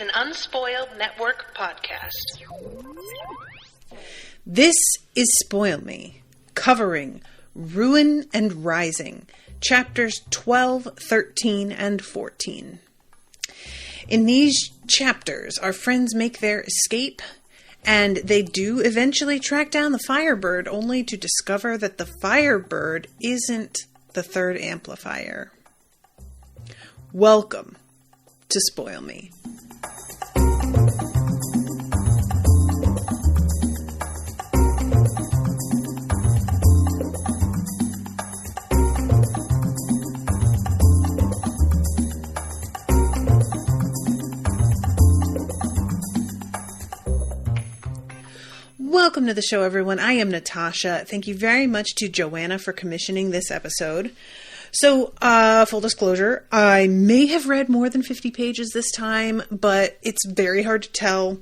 an Unspoiled Network podcast. This is Spoil Me, covering Ruin and Rising, chapters 12, 13, and 14. In these chapters, our friends make their escape, and they do eventually track down the Firebird, only to discover that the Firebird isn't the third amplifier. Welcome to Spoil Me. Welcome to the show, everyone. I am Natasha. Thank you very much to Joanna for commissioning this episode. So, full disclosure, I may have read more than 50 pages this time, but it's very hard to tell.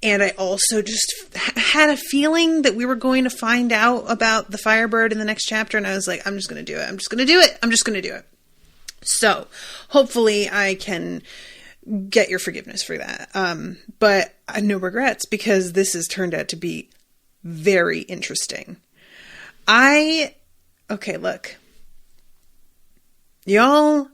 And I also just had a feeling that we were going to find out about the Firebird in the next chapter, and I was like, I'm just going to do it. I'm just going to do it. I'm just going to do it. So, hopefully I can get your forgiveness for that. But no regrets, because this has turned out to be very interesting. Okay, look. Y'all,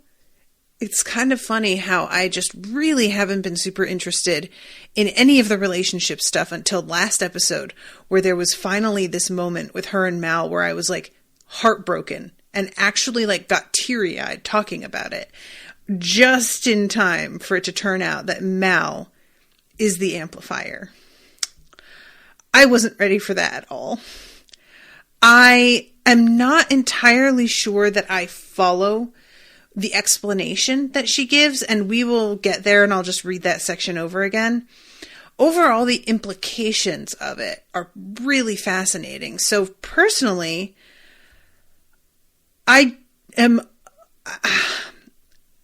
it's kind of funny how I just really haven't been super interested in any of the relationship stuff until last episode, where there was finally this moment with her and Mal where I was like heartbroken and actually like got teary-eyed talking about it, just in time for it to turn out that Mal is the amplifier. I wasn't ready for that at all. I am not entirely sure that I follow the explanation that she gives, and we will get there, and I'll just read that section over again. Overall, the implications of it are really fascinating. So personally, I'm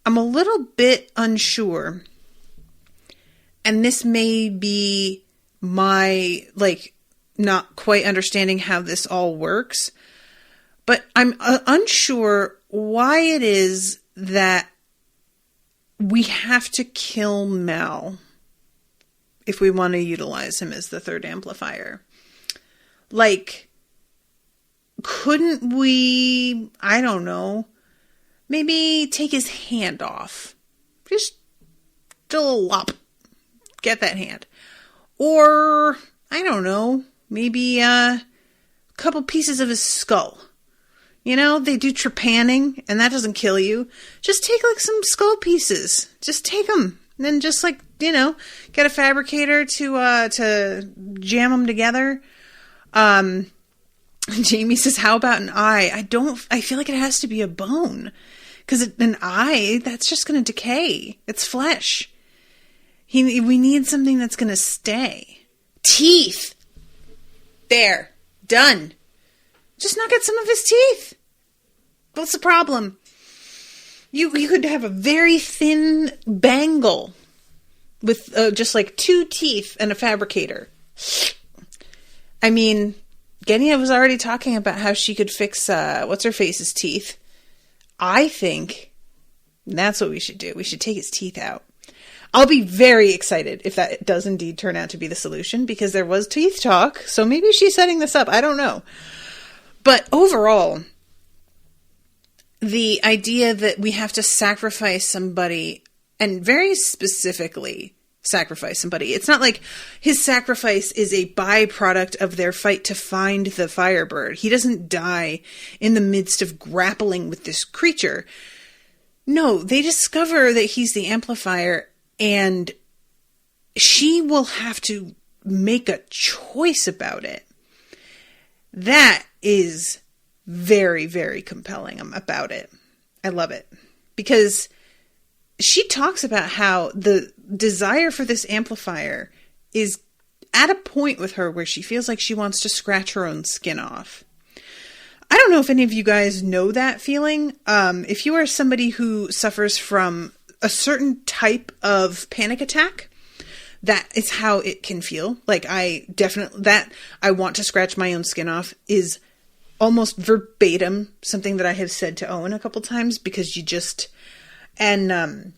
a little bit unsure, and this may be my, not quite understanding how this all works, but I'm unsure why it is that we have to kill Mal if we want to utilize him as the third amplifier. Couldn't we, I don't know, maybe take his hand off? Just a little lop. Get that hand. Or, I don't know, maybe a couple pieces of his skull. You know, they do trepanning, and that doesn't kill you. Just take, some skull pieces. Just take them. And then just, get a fabricator to jam them together. Jamie says, how about an eye? I feel like it has to be a bone. Because an eye, that's just going to decay. It's flesh. We need something that's going to stay. Teeth. There. Done. Just knock out some of his teeth. What's the problem? You could have a very thin bangle with just 2 teeth and a fabricator. I mean, Genia was already talking about how she could fix what's-her-face's teeth. I think that's what we should do. We should take his teeth out. I'll be very excited if that does indeed turn out to be the solution, because there was teeth talk, so maybe she's setting this up. I don't know. But overall, the idea that we have to sacrifice somebody, and very specifically sacrifice somebody. It's not like his sacrifice is a byproduct of their fight to find the Firebird. He doesn't die in the midst of grappling with this creature. No, they discover that he's the amplifier, and she will have to make a choice about it. That is very, very compelling about it. I love it. Because she talks about how the desire for this amplifier is at a point with her where she feels like she wants to scratch her own skin off. I don't know if any of you guys know that feeling. If you are somebody who suffers from a certain type of panic attack, that is how it can feel. I want to scratch my own skin off is almost verbatim something that I have said to Owen a couple times, because and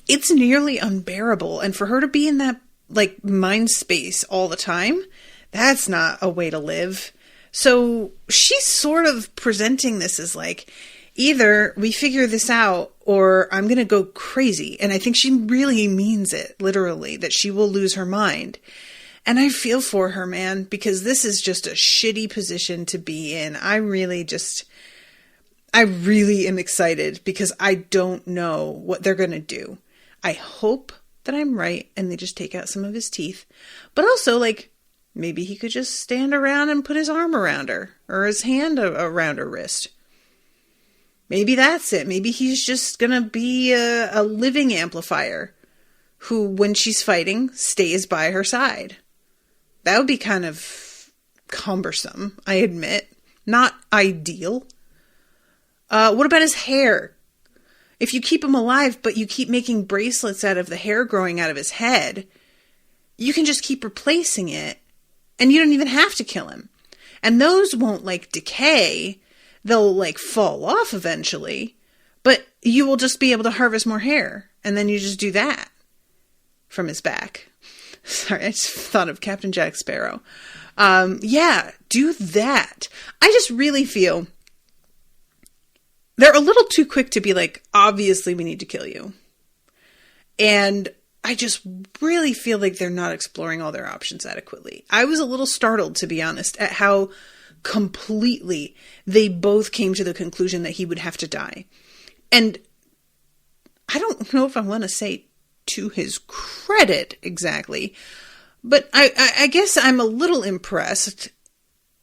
it's nearly unbearable. And for her to be in that, like, mind space all the time, that's not a way to live. So she's sort of presenting this as like, either we figure this out or I'm going to go crazy. And I think she really means it, literally, that she will lose her mind. And I feel for her, man, because this is just a shitty position to be in. I really am excited because I don't know what they're going to do. I hope that I'm right and they just take out some of his teeth. But also, like, maybe he could just stand around and put his arm around her or his hand around her wrist. Maybe that's it. Maybe he's just going to be a living amplifier who, when she's fighting, stays by her side. That would be kind of cumbersome, I admit. Not ideal. What about his hair? If you keep him alive, but you keep making bracelets out of the hair growing out of his head, you can just keep replacing it, and you don't even have to kill him. And those won't, like, decay. They'll, like, fall off eventually, but you will just be able to harvest more hair, and then you just do that from his back. Sorry, I just thought of Captain Jack Sparrow. Yeah, do that. I just really feel they're a little too quick to be like, obviously we need to kill you. And I just really feel like they're not exploring all their options adequately. I was a little startled, to be honest, at how completely they both came to the conclusion that he would have to die. And I don't know if I want to say to his credit exactly, but I guess I'm a little impressed.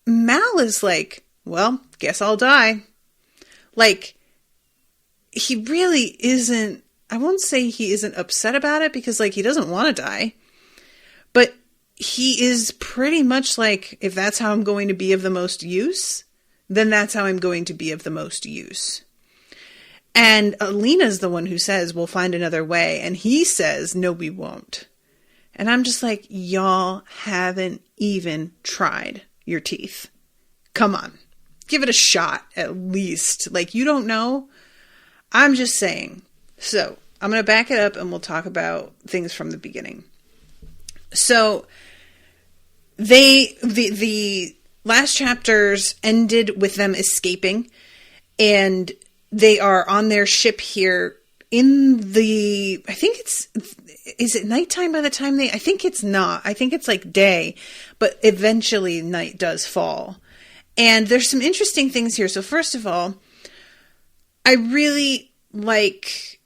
Mal is like, well, guess I'll die. Like, he really isn't, I won't say he isn't upset about it because, like, he doesn't want to die. But he is pretty much like, if that's how I'm going to be of the most use, then that's how I'm going to be of the most use. And Alina's the one who says, we'll find another way. And he says, no, we won't. And I'm just like, y'all haven't even tried your teeth. Come on. Give it a shot, at least. Like, you don't know? I'm just saying. So, I'm going to back it up and we'll talk about things from the beginning. So, the last chapters ended with them escaping, and they are on their ship here in the, I think it's, is it nighttime by the time I think it's not. I think it's like day, but eventually night does fall. And there's some interesting things here. So first of all, I really like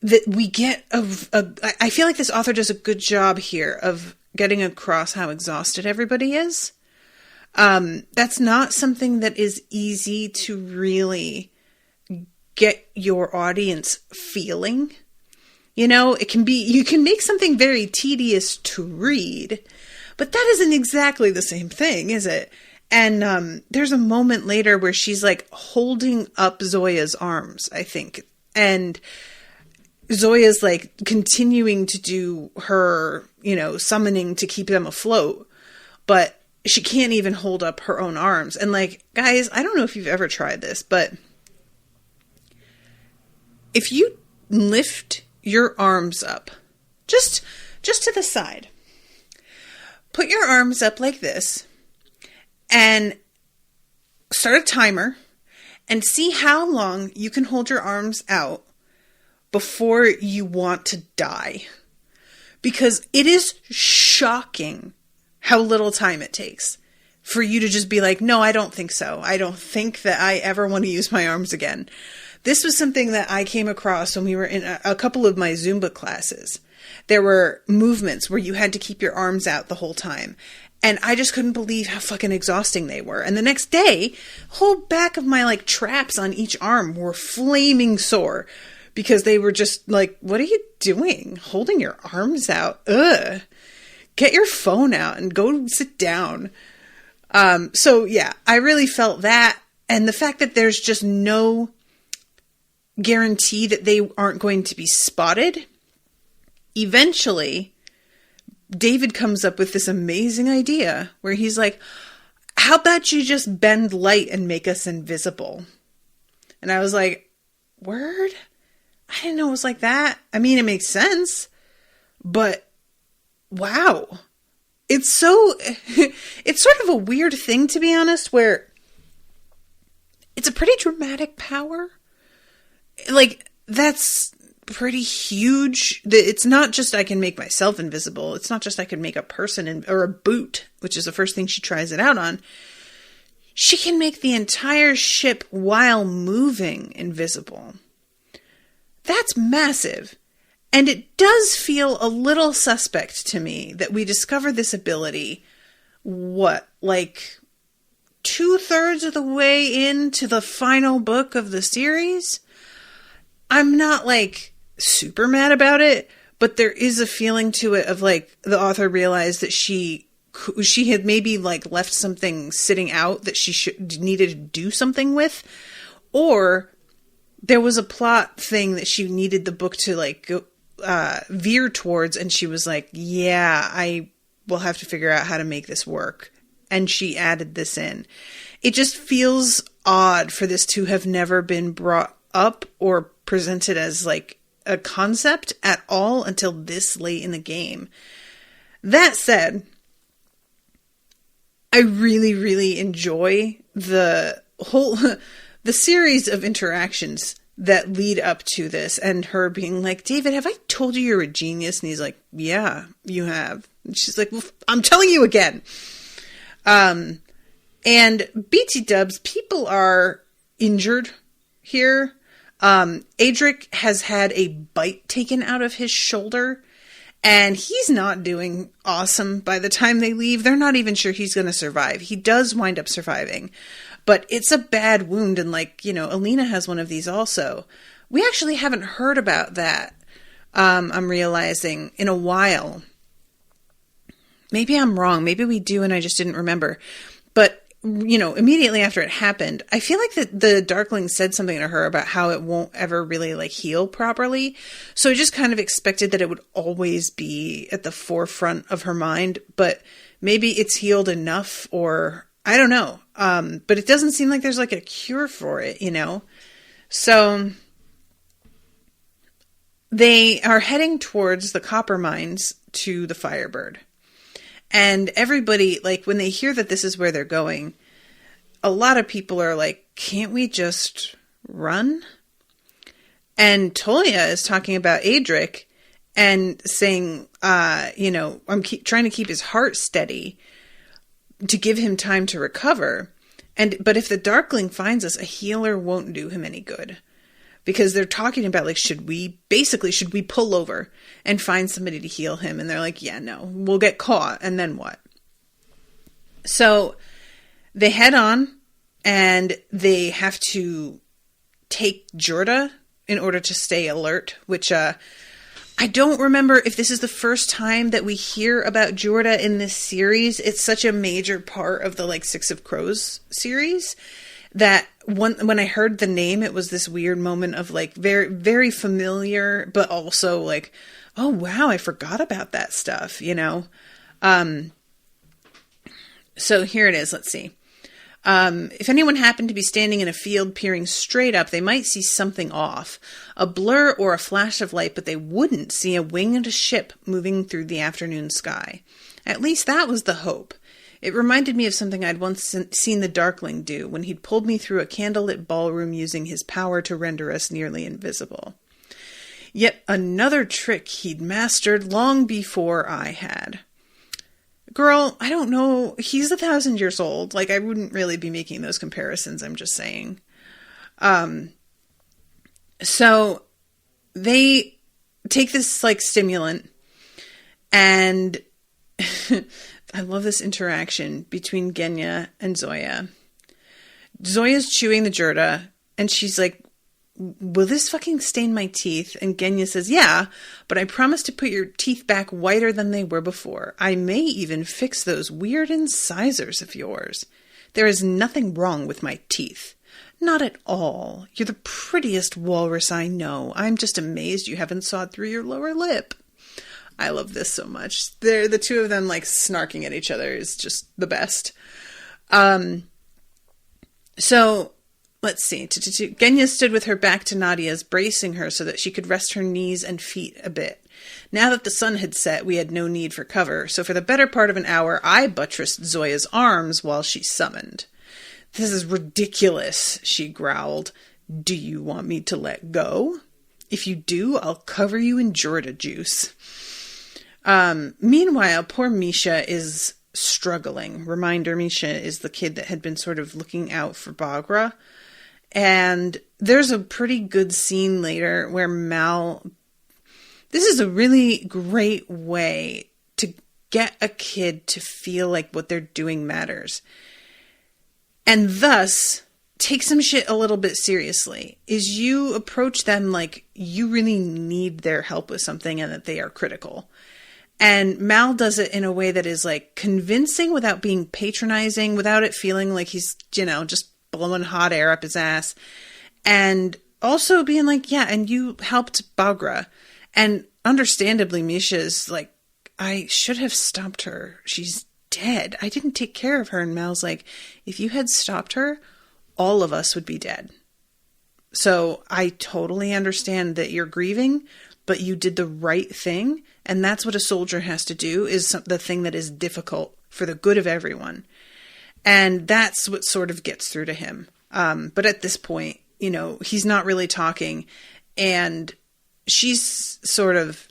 that we get I feel like this author does a good job here of getting across how exhausted everybody is. That's not something that is easy to really get your audience feeling. You know, you can make something very tedious to read, but that isn't exactly the same thing, is it? And there's a moment later where she's like holding up Zoya's arms, I think. And Zoya's like continuing to do her, summoning to keep them afloat. But she can't even hold up her own arms. And like, guys, I don't know if you've ever tried this, but if you lift your arms up, just to the side, put your arms up like this, and start a timer and see how long you can hold your arms out before you want to die. Because it is shocking how little time it takes for you to just be like, no, I don't think so. I don't think that I ever want to use my arms again. This was something that I came across when we were in a couple of my Zumba classes. There were movements where you had to keep your arms out the whole time. And I just couldn't believe how fucking exhausting they were. And the next day, whole back of my like traps on each arm were flaming sore because they were just like, what are you doing? Holding your arms out? Ugh. Get your phone out and go sit down. So yeah, I really felt that. And the fact that there's just no guarantee that they aren't going to be spotted. Eventually, David comes up with this amazing idea where he's like, how about you just bend light and make us invisible? And I was like, word? I didn't know it was like that. I mean, it makes sense, but wow. It's sort of a weird thing, to be honest, where it's a pretty dramatic power. Like, that's pretty huge. It's not just I can make myself invisible. It's not just I can make a person or a boot, which is the first thing she tries it out on. She can make the entire ship while moving invisible. That's massive. And it does feel a little suspect to me that we discover this ability, like 2/3 of the way into the final book of the series? I'm not like super mad about it, but there is a feeling to it of like the author realized that she had maybe like left something sitting out that she needed to do something with, or there was a plot thing that she needed the book to like veer towards, and she was like, yeah, I will have to figure out how to make this work. And she added this in. It just feels odd for this to have never been brought up or presented as like a concept at all until this late in the game. That said, I really, really enjoy the series of interactions that lead up to this, and her being like, David, have I told you you're a genius? And he's like, yeah, you have. And she's like, well, I'm telling you again. And BT dubs, people are injured here. Adric has had a bite taken out of his shoulder, and he's not doing awesome by the time they leave. They're not even sure he's going to survive. He does wind up surviving, but it's a bad wound. And like, Alina has one of these also. We actually haven't heard about that. I'm realizing in a while. Maybe I'm wrong. Maybe we do, and I just didn't remember. But, immediately after it happened, I feel like the Darkling said something to her about how it won't ever really like heal properly. So I just kind of expected that it would always be at the forefront of her mind, but maybe it's healed enough, or I don't know. But it doesn't seem like there's like a cure for it, So they are heading towards the copper mines to the Firebird. And everybody, like, when they hear that this is where they're going, a lot of people are like, can't we just run? And Tolia is talking about Adric and saying, I'm trying to keep his heart steady to give him time to recover. But if the Darkling finds us, a healer won't do him any good. Because they're talking about, like, should we pull over and find somebody to heal him? And they're like, yeah, no, we'll get caught. And then what? So they head on, and they have to take Jorda in order to stay alert, which I don't remember if this is the first time that we hear about Jorda in this series. It's such a major part of the, like, Six of Crows series that when I heard the name, it was this weird moment of like very, very familiar, but also like, oh wow, I forgot about that stuff, So here it is. Let's see. If anyone happened to be standing in a field peering straight up, they might see something off, a blur or a flash of light, but they wouldn't see a winged ship moving through the afternoon sky. At least that was the hope. It reminded me of something I'd once seen the Darkling do when he'd pulled me through a candlelit ballroom using his power to render us nearly invisible. Yet another trick he'd mastered long before I had. Girl, I don't know. He's 1,000 years old. Like, I wouldn't really be making those comparisons. I'm just saying. So they take this like stimulant, and I love this interaction between Genya and Zoya. Zoya's chewing the Jorda, and she's like, will this fucking stain my teeth? And Genya says, yeah, but I promise to put your teeth back whiter than they were before. I may even fix those weird incisors of yours. There is nothing wrong with my teeth. Not at all. You're the prettiest walrus I know. I'm just amazed you haven't sawed through your lower lip. I love this so much. The two of them like snarking at each other is just the best. So Let's see. Genya stood with her back to Nadia's, bracing her so that she could rest her knees and feet a bit. Now that the sun had set, we had no need for cover, so for the better part of an hour, I buttressed Zoya's arms while she summoned. This is ridiculous, she growled. Do you want me to let go? If you do, I'll cover you in Jorda juice. Meanwhile, poor Misha is struggling. Reminder, Misha is the kid that had been sort of looking out for Bagra. And there's a pretty good scene later where Mal... This is a really great way to get a kid to feel like what they're doing matters. And thus, take some shit a little bit seriously. Is you approach them like you really need their help with something and that they are critical. And Mal does it in a way that is like convincing without being patronizing, without it feeling like he's, just blowing hot air up his ass. And also being like, yeah, and you helped Bagra. And understandably, Misha's like, I should have stopped her. She's dead. I didn't take care of her. And Mal's like, if you had stopped her, all of us would be dead. So I totally understand that you're grieving, but you did the right thing. And that's what a soldier has to do, is the thing that is difficult for the good of everyone. And that's what sort of gets through to him. But at this point, he's not really talking. And she's sort of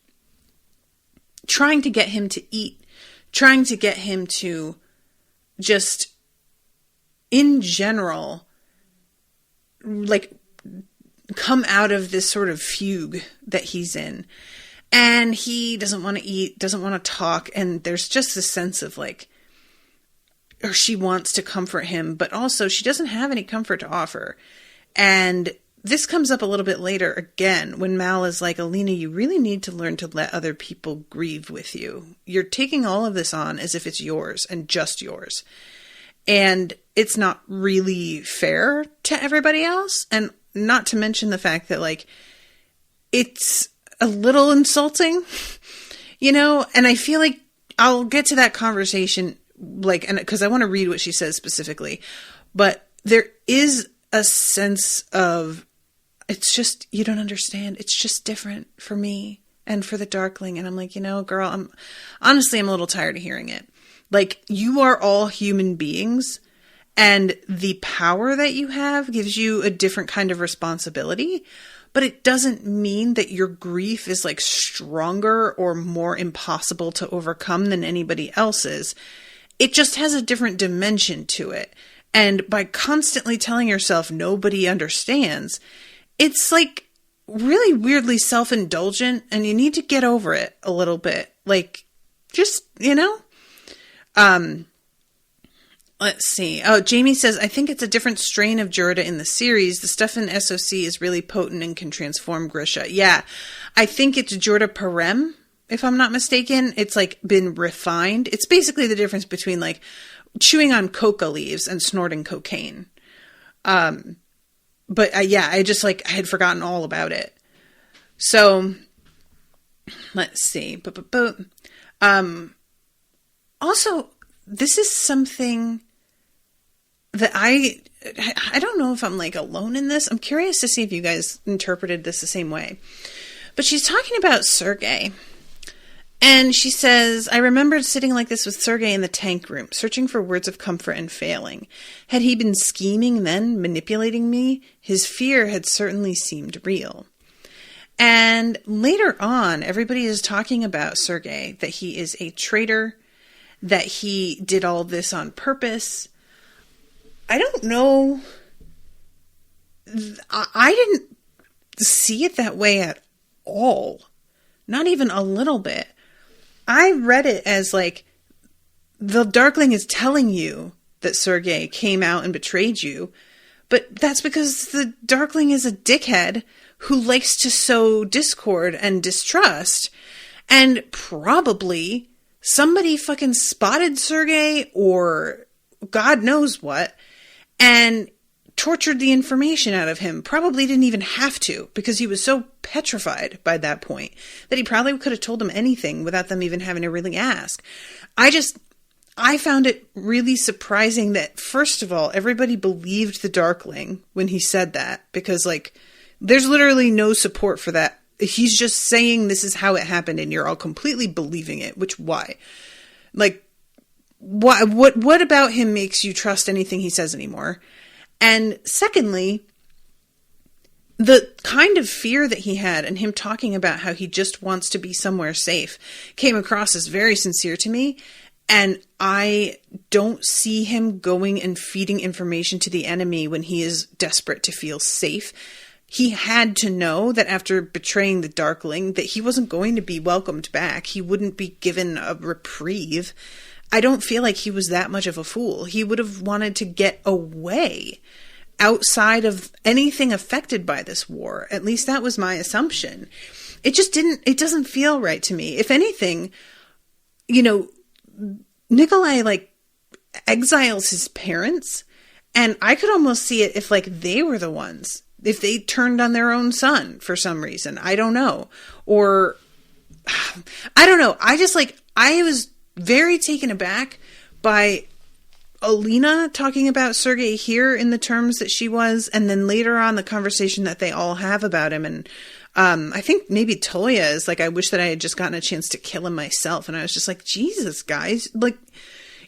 trying to get him to eat, trying to get him to just, in general, like, come out of this sort of fugue that he's in. And he doesn't want to eat, doesn't want to talk. And there's just this sense of like, or she wants to comfort him, but also she doesn't have any comfort to offer. And this comes up a little bit later again, when Mal is like, Alina, you really need to learn to let other people grieve with you. You're taking all of this on as if it's yours and just yours. And it's not really fair to everybody else. And not to mention the fact that like, it's a little insulting, and I feel like I'll get to that conversation, like, and because I want to read what she says specifically, but there is a sense of, it's just, you don't understand. It's just different for me and for the Darkling. And I'm like, girl, I'm a little tired of hearing it. Like, you are all human beings, and the power that you have gives you a different kind of responsibility, but it doesn't mean that your grief is like stronger or more impossible to overcome than anybody else's. It just has a different dimension to it. And by constantly telling yourself nobody understands, it's like really weirdly self-indulgent, and you need to get over it a little bit. Like, just, let's see. Oh, Jamie says, I think it's a different strain of Jorda in the series. The stuff in SOC is really potent and can transform Grisha. Yeah, I think it's Jorda Parem, if I'm not mistaken. It's like been refined. It's basically the difference between like chewing on coca leaves and snorting cocaine. But I just like, I had forgotten all about it. So let's see. Also, this is something that I don't know if I'm like alone in this. I'm curious to see if you guys interpreted this the same way. But she's talking about Sergei. And she says, I remembered sitting like this with Sergei in the tank room, searching for words of comfort and failing. Had he been scheming then, manipulating me? His fear had certainly seemed real. And later on, everybody is talking about Sergei, that he is a traitor, that he did all this on purpose. I don't know. I didn't see it that way at all. Not even a little bit. I read it as like, the Darkling is telling you that Sergei came out and betrayed you, but that's because the Darkling is a dickhead who likes to sow discord and distrust, and probably somebody fucking spotted Sergei or God knows what, and tortured the information out of him. Probably didn't even have to, because he was so petrified by that point that he probably could have told them anything without them even having to really ask. I I found it really surprising that, first of all, everybody believed the Darkling when he said that, because, like, there's literally no support for that. He's just saying this is how it happened, and you're all completely believing it, which, why? Like, what about him makes you trust anything he says anymore? And secondly, the kind of fear that he had and him talking about how he just wants to be somewhere safe came across as very sincere to me. And I don't see him going and feeding information to the enemy when he is desperate to feel safe. He had to know that after betraying the Darkling that he wasn't going to be welcomed back. He wouldn't be given a reprieve. I don't feel like he was that much of a fool. He would have wanted to get away outside of anything affected by this war. At least that was my assumption. It doesn't feel right to me. If anything, Nikolai, like, exiles his parents, and I could almost see it if, like, they were the ones. If they turned on their own son for some reason. I don't know. Or, I don't know. I was very taken aback by Alina talking about Sergei here in the terms that she was, and then later on the conversation that they all have about him. And I think maybe Toya is like, I wish that I had just gotten a chance to kill him myself. And I was just like, Jesus, guys, like,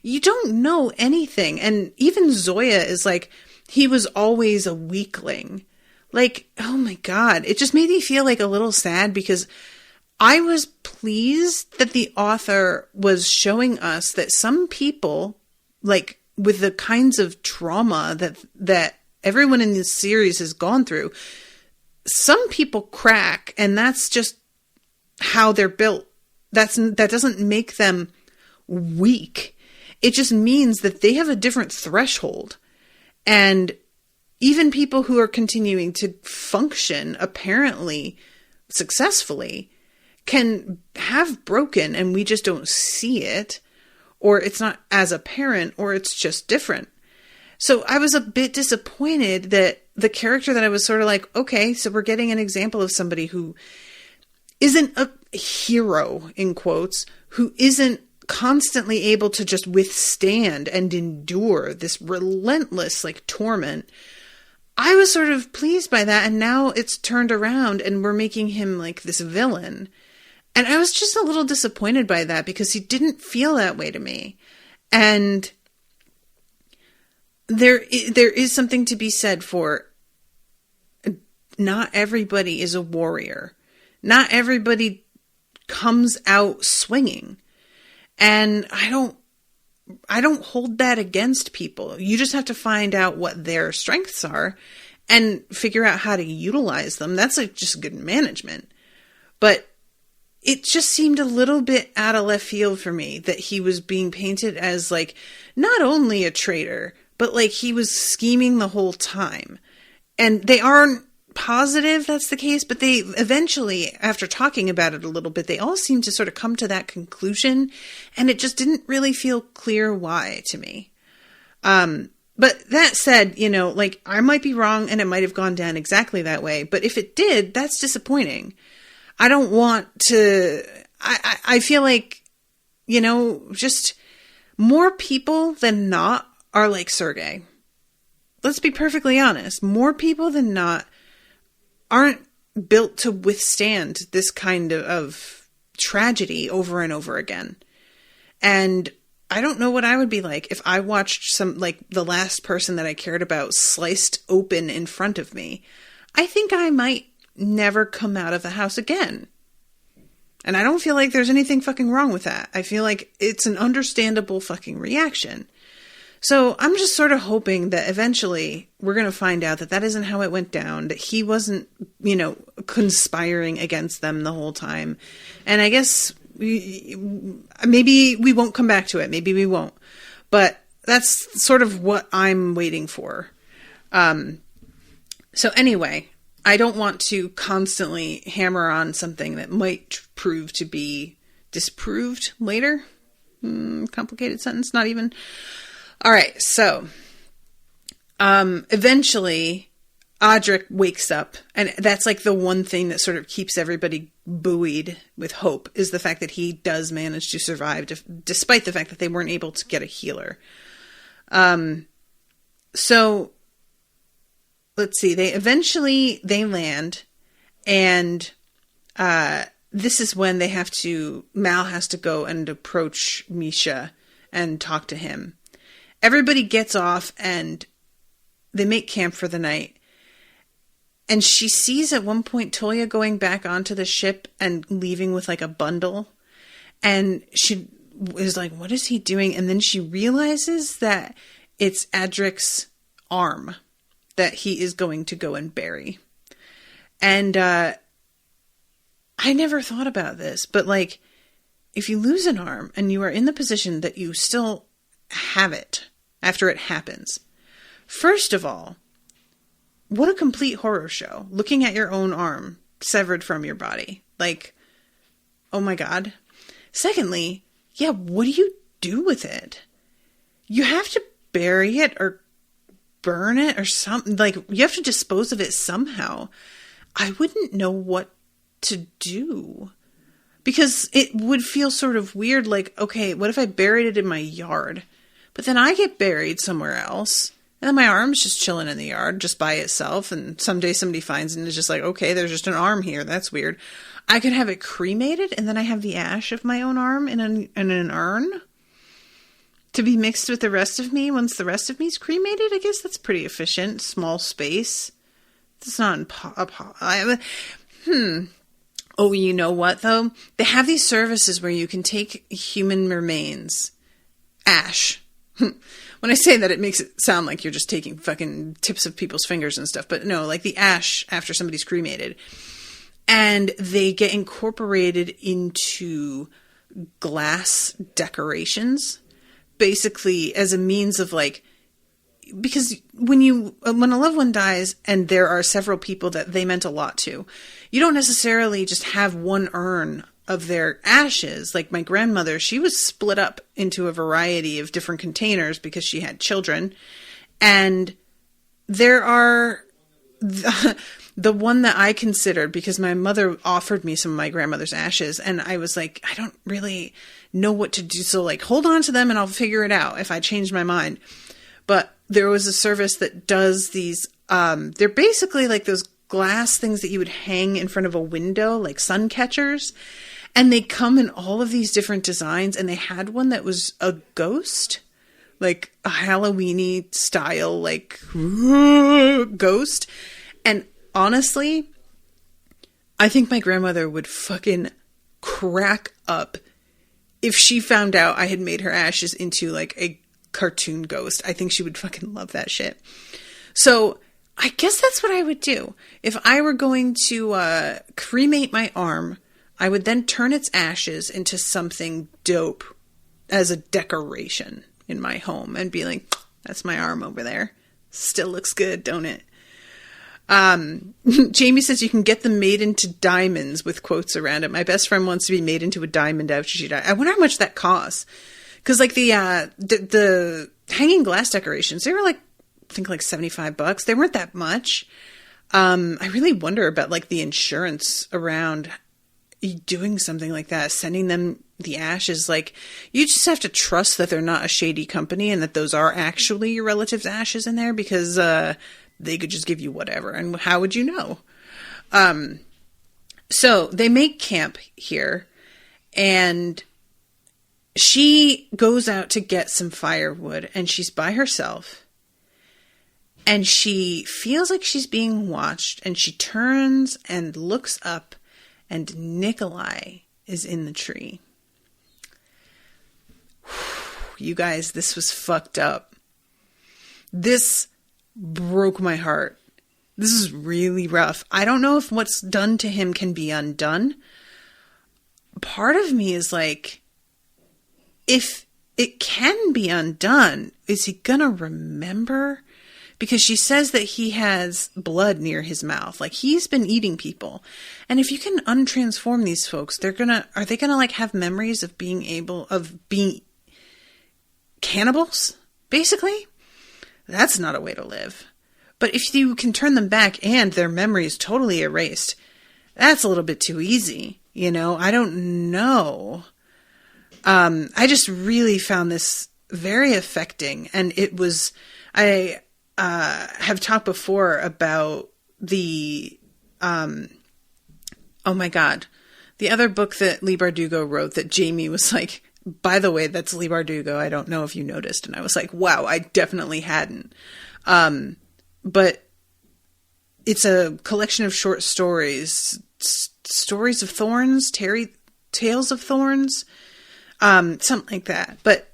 you don't know anything. And even Zoya is like, he was always a weakling. Like, oh my God, it just made me feel like a little sad, because I was pleased that the author was showing us that some people, like, with the kinds of trauma that everyone in this series has gone through, some people crack, and that's just how they're built. That doesn't make them weak. It just means that they have a different threshold. And even people who are continuing to function apparently successfully can have broken, and we just don't see it, or it's not as apparent, or it's just different. So I was a bit disappointed that the character that I was sort of like, okay, so we're getting an example of somebody who isn't a hero, in quotes, who isn't constantly able to just withstand and endure this relentless, like, torment. I was sort of pleased by that, and now it's turned around and we're making him like this villain. And I was just a little disappointed by that, because he didn't feel that way to me. And there is something to be said for, not everybody is a warrior. Not everybody comes out swinging. And I don't hold that against people. You just have to find out what their strengths are and figure out how to utilize them. That's like just good management. But it just seemed a little bit out of left field for me that he was being painted as, like, not only a traitor, but like he was scheming the whole time. And they aren't positive that's the case, but they eventually, after talking about it a little bit, they all seem to sort of come to that conclusion, and it just didn't really feel clear why to me. But that said, like, I might be wrong and it might have gone down exactly that way, but if it did, that's disappointing. I don't want to, I feel like, just more people than not are like Sergei. Let's be perfectly honest. More people than not aren't built to withstand this kind of tragedy over and over again. And I don't know what I would be like if I watched the last person that I cared about sliced open in front of me. I think I might never come out of the house again. And I don't feel like there's anything fucking wrong with that. I feel like it's an understandable fucking reaction. So I'm just sort of hoping that eventually we're going to find out that isn't how it went down, that he wasn't, conspiring against them the whole time. And I guess maybe we won't come back to it. Maybe we won't. But that's sort of what I'm waiting for. So anyway, I don't want to constantly hammer on something that might prove to be disproved later. Complicated sentence, not even. All right, so eventually Adric wakes up, and that's like the one thing that sort of keeps everybody buoyed with hope, is the fact that he does manage to survive, despite the fact that they weren't able to get a healer. So let's see, they land, and this is when Mal has to go and approach Misha and talk to him. Everybody gets off and they make camp for the night. And she sees at one point Toya going back onto the ship and leaving with like a bundle. And she is like, what is he doing? And then she realizes that it's Adric's arm that he is going to go and bury. And I never thought about this, but like, if you lose an arm and you are in the position that you still have it after it happens, first of all, what a complete horror show. Looking at your own arm severed from your body. Like, oh my God. Secondly, yeah, what do you do with it? You have to bury it or burn it or something. Like, you have to dispose of it somehow. I wouldn't know what to do. Because it would feel sort of weird, like, okay, what if I buried it in my yard? But then I get buried somewhere else. And then my arm's just chilling in the yard, just by itself. And someday somebody finds it and is just like, okay, there's just an arm here. That's weird. I could have it cremated, and then I have the ash of my own arm in an urn to be mixed with the rest of me once the rest of me's cremated. I guess that's pretty efficient. Small space. It's not Oh, you know what, though? They have these services where you can take human remains. Ash. When I say that, it makes it sound like you're just taking fucking tips of people's fingers and stuff. But no, like the ash after somebody's cremated. And they get incorporated into glass decorations. Basically as a means of like... Because when a loved one dies and there are several people that they meant a lot to, you don't necessarily just have one urn of their ashes. Like my grandmother, she was split up into a variety of different containers because she had children. And there are the one that I considered, because my mother offered me some of my grandmother's ashes, and I was like, I don't really know what to do. So like, hold on to them and I'll figure it out if I change my mind. But there was a service that does these, they're basically like those glass things that you would hang in front of a window, like sun catchers. And they come in all of these different designs. And they had one that was a ghost, like a Halloween-y style, like ghost. And honestly, I think my grandmother would fucking crack up if she found out I had made her ashes into like a cartoon ghost. I think she would fucking love that shit. So I guess that's what I would do. If I were going to cremate my arm, I would then turn its ashes into something dope as a decoration in my home and be like, that's my arm over there. Still looks good, don't it? Jamie says you can get them made into diamonds with quotes around it. My best friend wants to be made into a diamond after she died. I wonder how much that costs. Because like the hanging glass decorations, they were like, I think like $75. They weren't that much. I really wonder about like the insurance around doing something like that, sending them the ashes. Like, you just have to trust that they're not a shady company and that those are actually your relative's ashes in there, because they could just give you whatever. And how would you know? So they make camp here, and she goes out to get some firewood, and she's by herself, and she feels like she's being watched, and she turns and looks up, and Nikolai is in the tree. You guys, this was fucked up. This broke my heart. This is really rough. I don't know if what's done to him can be undone. Part of me is like, if it can be undone, is he gonna remember? Because she says that he has blood near his mouth. Like, he's been eating people. And if you can untransform these folks, are they gonna like have memories of being cannibals? Basically? That's not a way to live. But if you can turn them back and their memory is totally erased, that's a little bit too easy. You know, I don't know. I just really found this very affecting. And it was, I have talked before about the, oh my God, the other book that Leigh Bardugo wrote that Jamie was like, by the way, that's Leigh Bardugo. I don't know if you noticed. And I was like, wow, I definitely hadn't. But it's a collection of short stories, Stories of Thorns, Tales of Thorns, something like that. But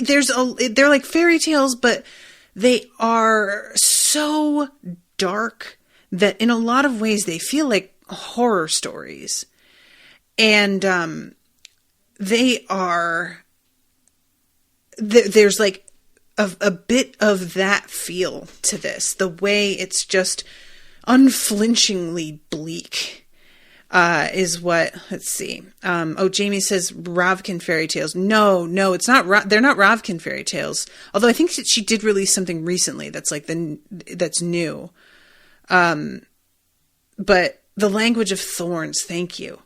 they're like fairy tales, but they are so dark that in a lot of ways they feel like horror stories. And they are, there's like a bit of that feel to this. The way it's just unflinchingly bleak is what, let's see. Jamie says Ravkin fairy tales. No, it's not. They're not Ravkin fairy tales. Although I think she did release something recently that's like that's new. But The Language of Thorns. Thank you.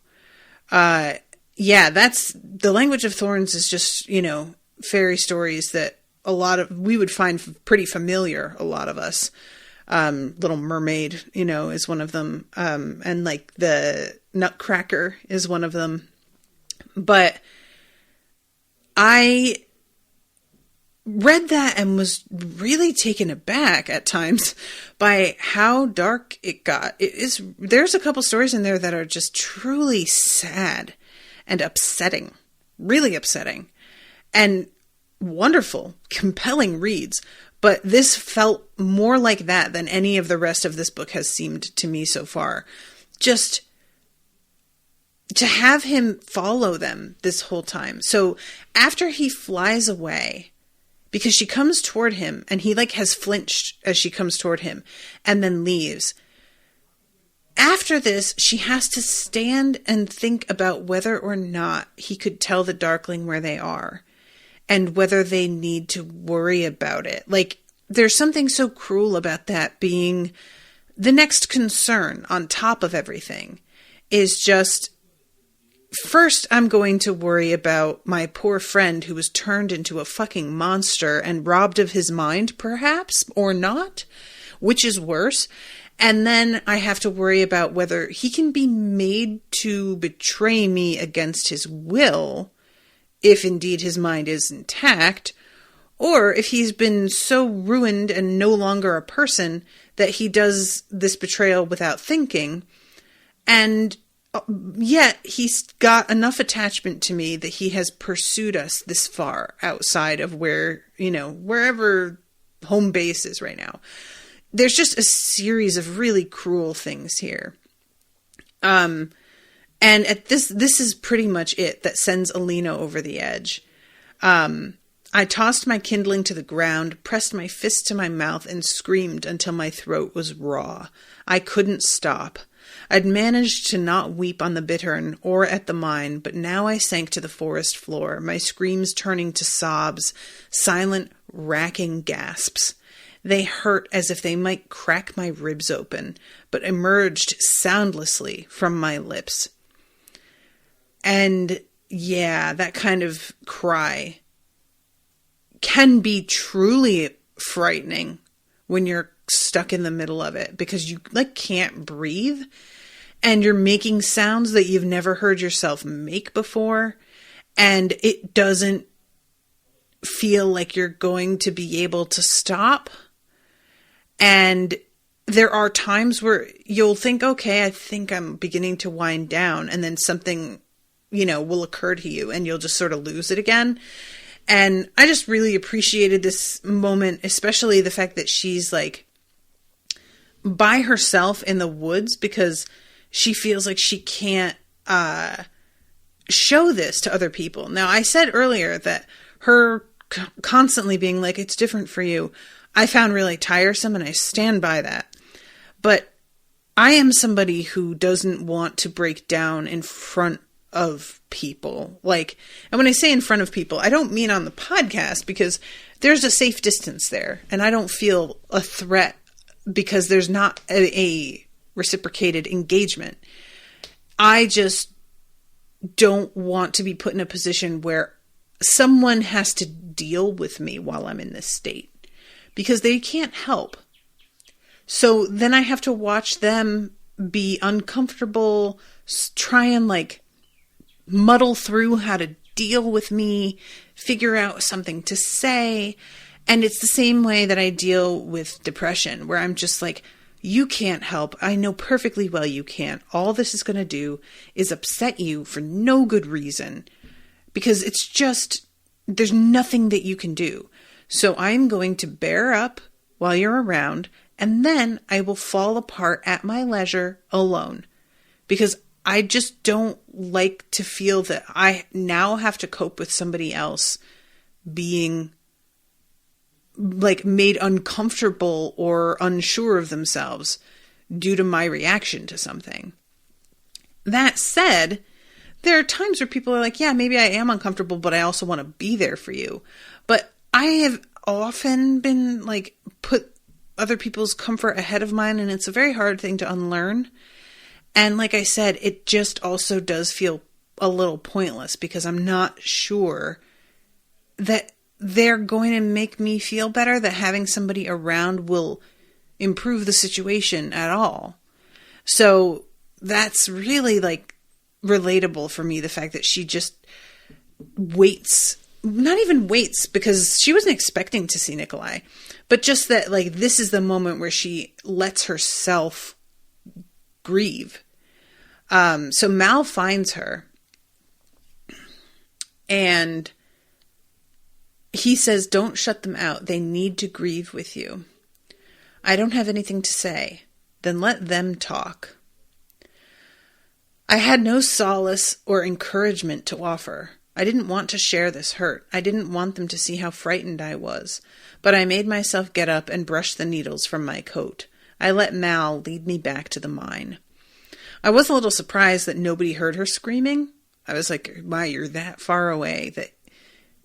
Yeah, that's The Language of Thorns is just, you know, fairy stories that we would find pretty familiar. A lot of us. Little Mermaid, you know, is one of them. And like the Nutcracker is one of them. But I read that and was really taken aback at times by how dark it got. There's a couple stories in there that are just truly sad and upsetting, really upsetting, and wonderful, compelling reads. But this felt more like that than any of the rest of this book has seemed to me so far. Just to have him follow them this whole time. So after he flies away, because she comes toward him and he like has flinched as she comes toward him and then leaves. After this, she has to stand and think about whether or not he could tell the Darkling where they are. And whether they need to worry about it. Like, there's something so cruel about that being the next concern on top of everything is just, first, I'm going to worry about my poor friend who was turned into a fucking monster and robbed of his mind, perhaps, or not, which is worse. And then I have to worry about whether he can be made to betray me against his will, if indeed his mind is intact, or if he's been so ruined and no longer a person that he does this betrayal without thinking. And yet he's got enough attachment to me that he has pursued us this far outside of where, you know, wherever home base is right now. There's just a series of really cruel things here. And at this is pretty much it that sends Alina over the edge. I tossed my kindling to the ground, pressed my fist to my mouth, and screamed until my throat was raw. I couldn't stop. I'd managed to not weep on the bittern or at the mine, but now I sank to the forest floor, my screams turning to sobs, silent, racking gasps. They hurt as if they might crack my ribs open, but emerged soundlessly from my lips. And yeah, that kind of cry can be truly frightening when you're stuck in the middle of it because you like can't breathe and you're making sounds that you've never heard yourself make before. And it doesn't feel like you're going to be able to stop. And there are times where you'll think, okay, I think I'm beginning to wind down. And then something, you know, will occur to you and you'll just sort of lose it again. And I just really appreciated this moment, especially the fact that she's like by herself in the woods because she feels like she can't show this to other people. Now, I said earlier that her constantly being like, it's different for you, I found really tiresome, and I stand by that. But I am somebody who doesn't want to break down in front of people. Like, and when I say in front of people, I don't mean on the podcast, because there's a safe distance there, and I don't feel a threat because there's not a reciprocated engagement. I just don't want to be put in a position where someone has to deal with me while I'm in this state, because they can't help. So then I have to watch them be uncomfortable, try and like muddle through how to deal with me, figure out something to say. And it's the same way that I deal with depression, where I'm just like, you can't help. I know perfectly well you can't. All this is going to do is upset you for no good reason, because it's just, there's nothing that you can do. So I'm going to bear up while you're around, and then I will fall apart at my leisure alone, because I just don't like to feel that I now have to cope with somebody else being like made uncomfortable or unsure of themselves due to my reaction to something. That said, there are times where people are like, yeah, maybe I am uncomfortable, but I also want to be there for you. But I have often been like, put other people's comfort ahead of mine, and it's a very hard thing to unlearn. And like I said, it just also does feel a little pointless, because I'm not sure that they're going to make me feel better, that having somebody around will improve the situation at all. So that's really like relatable for me, the fact that she just waits, not even waits, because she wasn't expecting to see Nikolai, but just that like this is the moment where she lets herself grieve. So Mal finds her, and he says, don't shut them out. They need to grieve with you. I don't have anything to say. Then let them talk. I had no solace or encouragement to offer. I didn't want to share this hurt. I didn't want them to see how frightened I was. But I made myself get up and brush the needles from my coat. I let Mal lead me back to the mine. I was a little surprised that nobody heard her screaming. I was like, wow, you're that far away. That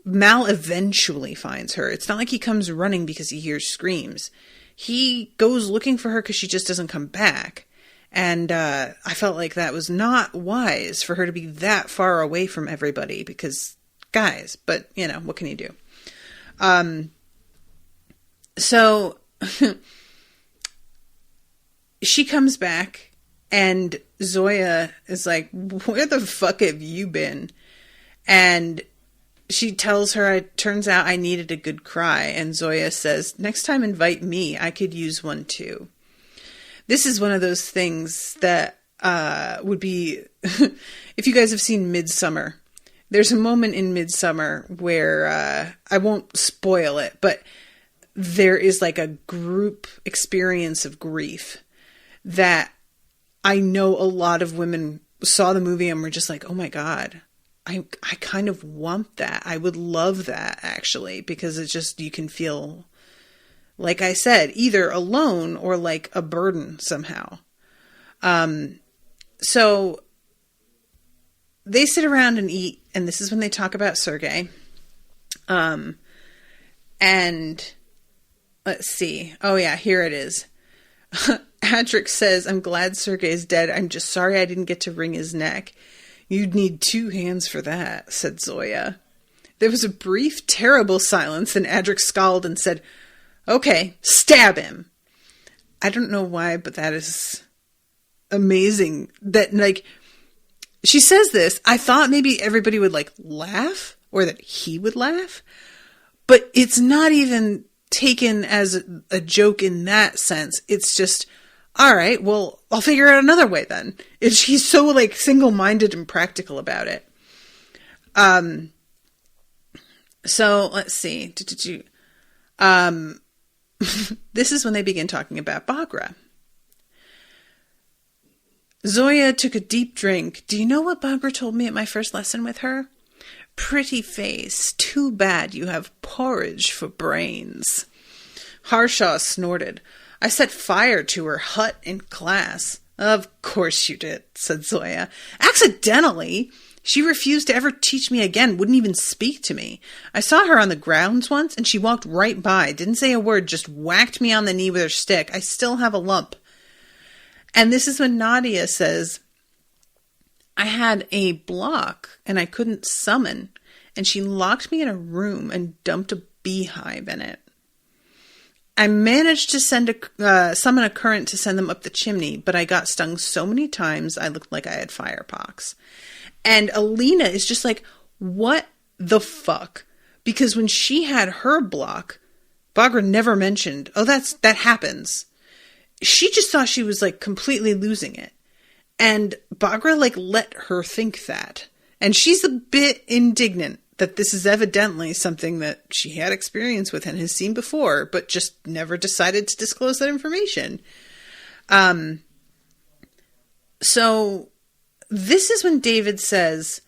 Mal eventually finds her. It's not like he comes running because he hears screams. He goes looking for her because she just doesn't come back. And I felt like that was not wise for her to be that far away from everybody, because guys, but you know, what can you do? So she comes back, and Zoya is like, where the fuck have you been? And she tells her, it turns out I needed a good cry. And Zoya says, next time invite me. I could use one too. This is one of those things that would be, if you guys have seen Midsummer, there's a moment in Midsummer where, I won't spoil it, but there is like a group experience of grief that I know a lot of women saw the movie and were just like, oh my God, I kind of want that. I would love that, actually, because it's just, you can feel, like I said, either alone or like a burden somehow. So they sit around and eat, and this is when they talk about Sergei. And let's see. Oh yeah, here it is. Adric says, I'm glad Sergei is dead. I'm just sorry I didn't get to wring his neck. You'd need 2 hands for that, said Zoya. There was a brief, terrible silence, then Adric scowled and said, okay, stab him. I don't know why, but that is amazing. That, like, she says this. I thought maybe everybody would, like, laugh, or that he would laugh. But it's not even taken as a joke in that sense. It's just, all right, well, I'll figure out another way then. He's so like single-minded and practical about it. So let's see. This is when they begin talking about Bagra. Zoya took a deep drink. Do you know what Bagra told me at my first lesson with her? Pretty face. Too bad you have porridge for brains. Harshaw snorted. I set fire to her hut in class. Of course you did, said Zoya. Accidentally. She refused to ever teach me again, wouldn't even speak to me. I saw her on the grounds once, and she walked right by, didn't say a word, just whacked me on the knee with her stick. I still have a lump. And this is when Nadia says, I had a block, and I couldn't summon, and she locked me in a room and dumped a beehive in it. I managed to summon a current to send them up the chimney, but I got stung so many times I looked like I had firepox. And Alina is just like, what the fuck? Because when she had her block, Bagra never mentioned, oh, that happens. She just thought she was like completely losing it. And Bagra like let her think that. And she's a bit indignant that this is evidently something that she had experience with and has seen before, but just never decided to disclose that information. So this is when David says,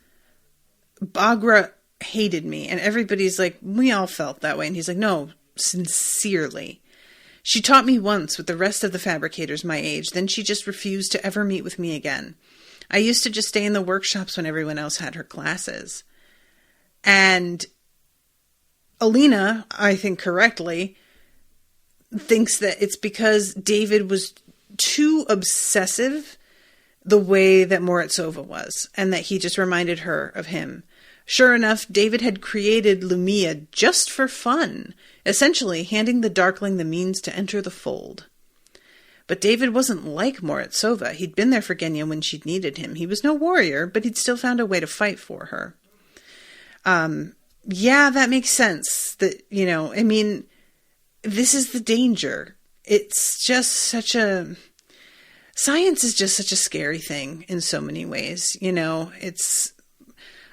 Bagra hated me. And everybody's like, we all felt that way. And he's like, no, sincerely. She taught me once with the rest of the fabricators my age. Then she just refused to ever meet with me again. I used to just stay in the workshops when everyone else had her classes. And Alina, I think correctly, thinks that it's because David was too obsessive the way that Morozova was, and that he just reminded her of him. Sure enough, David had created Lumia just for fun, essentially handing the Darkling the means to enter the fold. But David wasn't like Morozova. He'd been there for Genya when she'd needed him. He was no warrior, but he'd still found a way to fight for her. Yeah, that makes sense. That, you know, I mean, this is the danger. It's just such a... Science is just such a scary thing in so many ways. You know, it's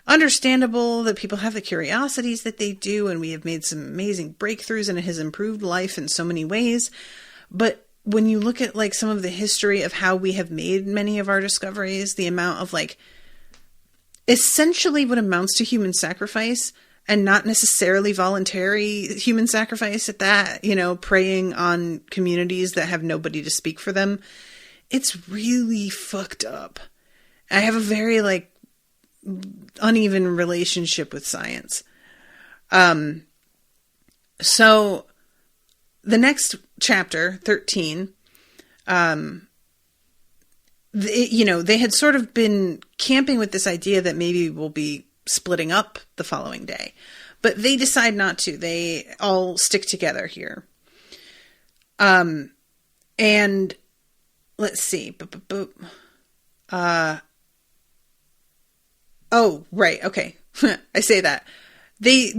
understandable that people have the curiosities that they do, and we have made some amazing breakthroughs, and it has improved life in so many ways. But when you look at like some of the history of how we have made many of our discoveries, the amount of like essentially what amounts to human sacrifice, and not necessarily voluntary human sacrifice at that, you know, preying on communities that have nobody to speak for them. It's really fucked up. I have a very like uneven relationship with science. So the next chapter, 13, they had sort of been camping with this idea that maybe we'll be splitting up the following day, but they decide not to. They all stick together here. And let's see. Oh, right. Okay. I say that. They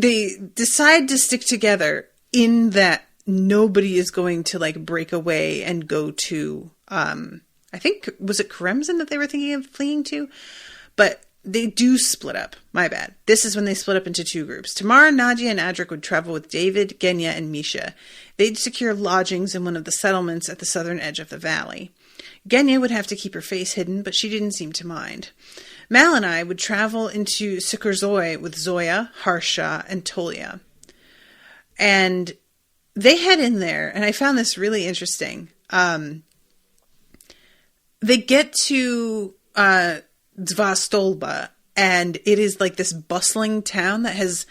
decide to stick together in that nobody is going to like break away and go to, I think, was it Kremzin that they were thinking of fleeing to? But they do split up. My bad. This is when they split up into two groups. Tamar, Nadia, and Adric would travel with David, Genya, and Misha. They'd secure lodgings in one of the settlements at the southern edge of the valley. Genya would have to keep her face hidden, but she didn't seem to mind. Mal and I would travel into Sikurzoi with Zoya, Harsha, and Tolia. And they head in there, and I found this really interesting. They get to Zvastolba, and it is like this bustling town that has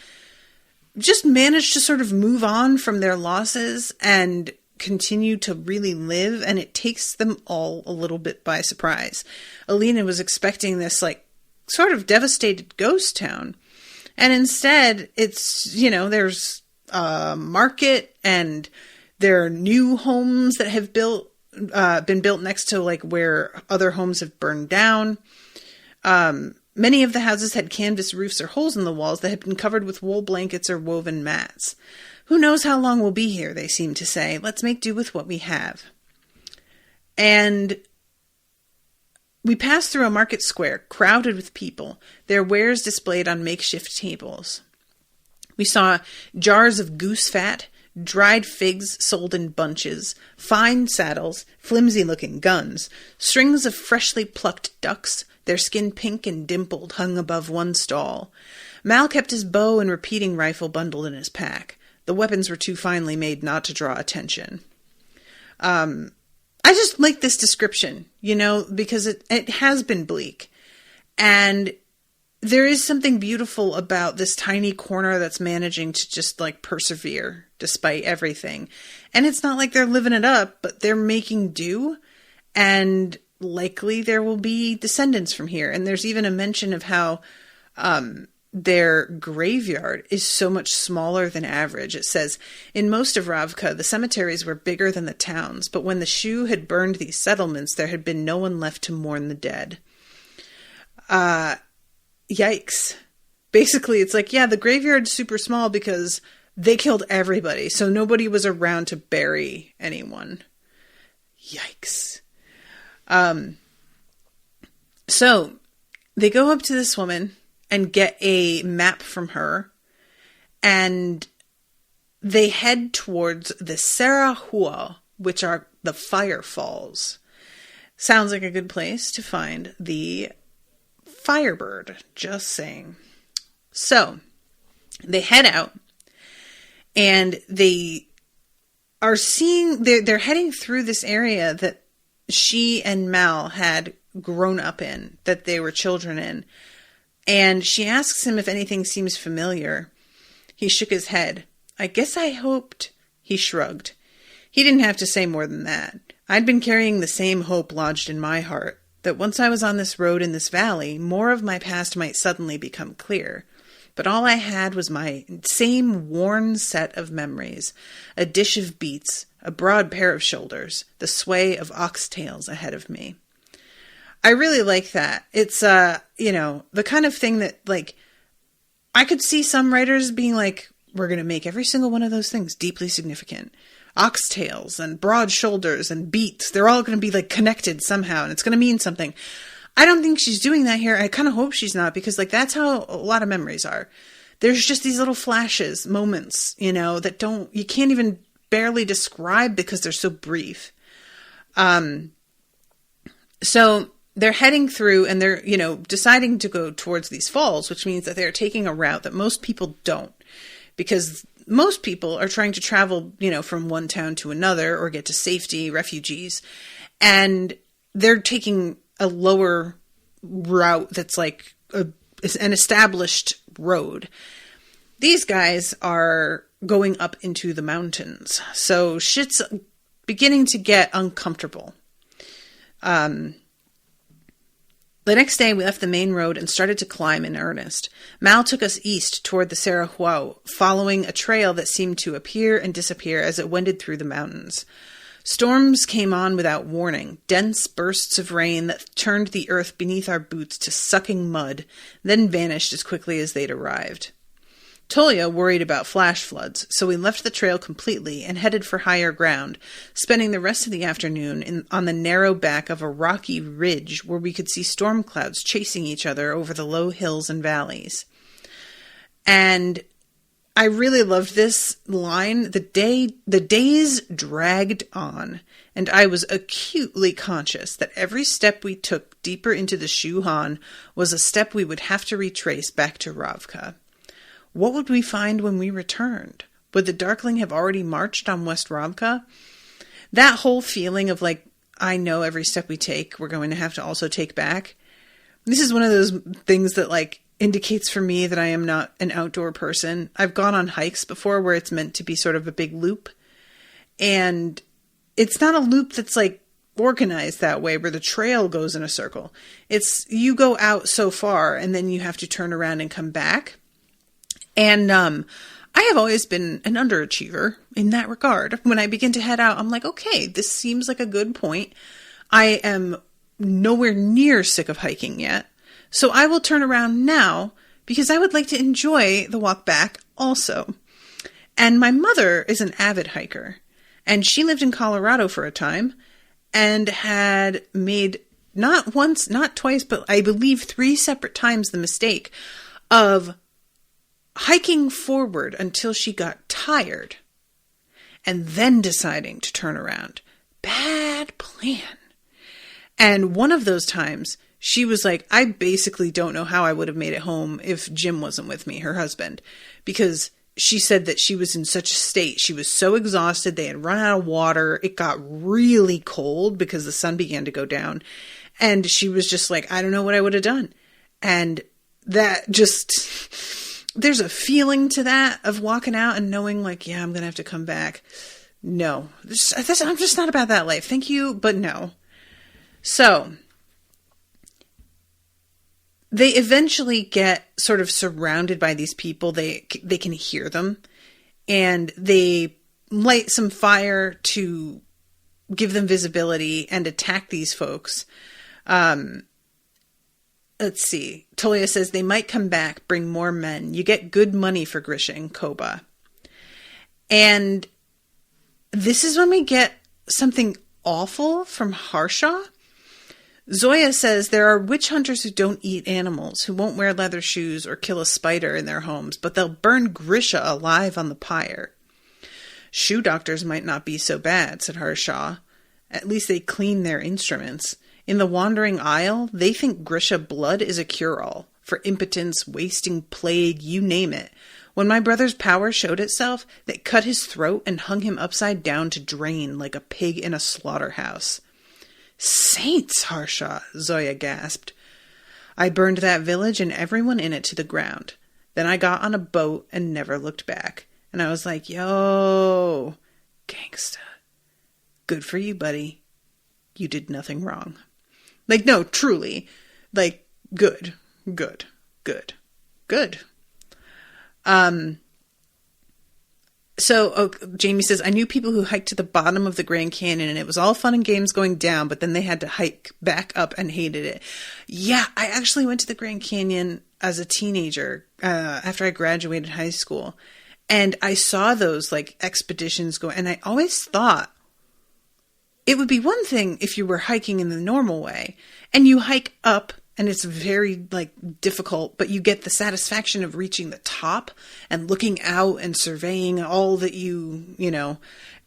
just managed to sort of move on from their losses and continue to really live, and it takes them all a little bit by surprise. Alina was expecting this like sort of devastated ghost town, and instead it's, you know, there's a market, and there are new homes that have been built next to like where other homes have burned down. Many of the houses had canvas roofs or holes in the walls that had been covered with wool blankets or woven mats. Who knows how long we'll be here, they seem to say. Let's make do with what we have. And we passed through a market square crowded with people, their wares displayed on makeshift tables. We saw jars of goose fat, dried figs sold in bunches, fine saddles, flimsy-looking guns, strings of freshly plucked ducks, their skin pink and dimpled, hung above one stall. Mal kept his bow and repeating rifle bundled in his pack. The weapons were too finely made not to draw attention. I I just like this description, because it has been bleak. And there is something beautiful about this tiny corner that's managing to just like persevere despite everything. And it's not like they're living it up, but they're making do. And likely there will be descendants from here. And there's even a mention of how their graveyard is so much smaller than average. It says, in most of Ravka, the cemeteries were bigger than the towns, but when the Shu had burned these settlements, there had been no one left to mourn the dead. Yikes. Basically, it's like, the graveyard's super small because they killed everybody, so nobody was around to bury anyone. Yikes. So they go up to this woman and get a map from her, and they head towards the Serahua, which are the fire falls. Sounds like a good place to find the Firebird, just saying. So they head out, and they are they're heading through this area that she and Mal had grown up in, that they were children in. And she asks him if anything seems familiar. He shook his head. I guess I hoped. He shrugged. He didn't have to say more than that. I'd been carrying the same hope lodged in my heart, that once I was on this road in this valley, more of my past might suddenly become clear. But all I had was my same worn set of memories, a dish of beets, a broad pair of shoulders, the sway of oxtails ahead of me. I really like that. It's, the kind of thing that, like, I could see some writers being like, we're going to make every single one of those things deeply significant. Oxtails and broad shoulders and beets, they're all going to be, like, connected somehow, and it's going to mean something. I don't think she's doing that here. I kind of hope she's not, because, like, that's how a lot of memories are. There's just these little flashes, moments, that you can't even barely describe because they're so brief. So they're heading through, and they're, deciding to go towards these falls, which means that they're taking a route that most people don't, because most people are trying to travel, from one town to another or get to safety, refugees, and they're taking a lower route that's like an established road. These guys are going up into the mountains, so shit's beginning to get uncomfortable. The next day, we left the main road and started to climb in earnest. Mal took us east toward the Serahua, following a trail that seemed to appear and disappear as it wended through the mountains. Storms came on without warning, dense bursts of rain that turned the earth beneath our boots to sucking mud, then vanished as quickly as they'd arrived. Tolia worried about flash floods, so we left the trail completely and headed for higher ground, spending the rest of the afternoon on the narrow back of a rocky ridge where we could see storm clouds chasing each other over the low hills and valleys. And I really loved this line. The days dragged on, and I was acutely conscious that every step we took deeper into the Shuhan was a step we would have to retrace back to Ravka. What would we find when we returned? Would the Darkling have already marched on West Ravka? That whole feeling of like, I know every step we take, we're going to have to also take back. This is one of those things that like indicates for me that I am not an outdoor person. I've gone on hikes before where it's meant to be sort of a big loop. And it's not a loop that's like organized that way where the trail goes in a circle. It's you go out so far and then you have to turn around and come back. And I have always been an underachiever in that regard. When I begin to head out, I'm like, okay, this seems like a good point. I am nowhere near sick of hiking yet. So I will turn around now because I would like to enjoy the walk back also. And my mother is an avid hiker. And she lived in Colorado for a time and had made not once, not twice, but I believe 3 separate times the mistake of hiking forward until she got tired and then deciding to turn around. Bad plan. And one of those times she was like, I basically don't know how I would have made it home if Jim wasn't with me, her husband, because she said that she was in such a state. She was so exhausted. They had run out of water. It got really cold because the sun began to go down. And she was just like, I don't know what I would have done. And that just, there's a feeling to that of walking out and knowing like, yeah, I'm going to have to come back. No, I'm just not about that life. Thank you, but no. So they eventually get sort of surrounded by these people. They can hear them, and they light some fire to give them visibility and attack these folks. Let's see. Tolia says they might come back, bring more men. You get good money for grishing, Koba. And this is when we get something awful from Harshaw. Zoya says there are witch hunters who don't eat animals, who won't wear leather shoes or kill a spider in their homes, but they'll burn Grisha alive on the pyre. Shoe doctors might not be so bad, said Harshaw. At least they clean their instruments. In the Wandering Isle, they think Grisha blood is a cure-all for impotence, wasting, plague, you name it. When my brother's power showed itself, they cut his throat and hung him upside down to drain like a pig in a slaughterhouse. Saints, Harshaw, Zoya gasped. I burned that village and everyone in it to the ground. Then I got on a boat and never looked back. And I was like, yo, gangsta. Good for you, buddy. You did nothing wrong. Like, no, truly. Like, good. So Jamie says, I knew people who hiked to the bottom of the Grand Canyon and it was all fun and games going down, but then they had to hike back up and hated it. Yeah, I actually went to the Grand Canyon as a teenager after I graduated high school. And I saw those like expeditions go, and I always thought it would be one thing if you were hiking in the normal way and you hike up and it's very like difficult, but you get the satisfaction of reaching the top and looking out and surveying all that you know,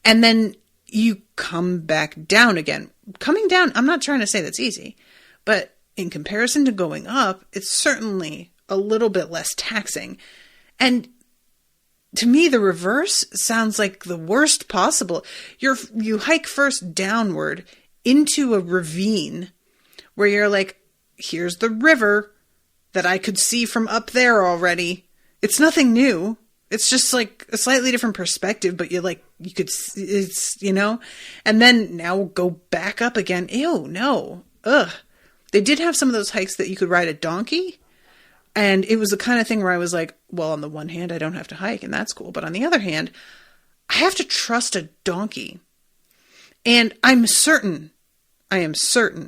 and then you come back down again. Coming down, I'm not trying to say that's easy, but in comparison to going up, it's certainly a little bit less taxing. And to me, the reverse sounds like the worst possible. You hike first downward into a ravine where you're like, here's the river that I could see from up there already. It's nothing new. It's just like a slightly different perspective, but you could, it's, you know, and then now go back up again. Ew, no. Ugh. They did have some of those hikes that you could ride a donkey. And it was the kind of thing where I was like, well, on the one hand, I don't have to hike, and that's cool. But on the other hand, I have to trust a donkey. And I am certain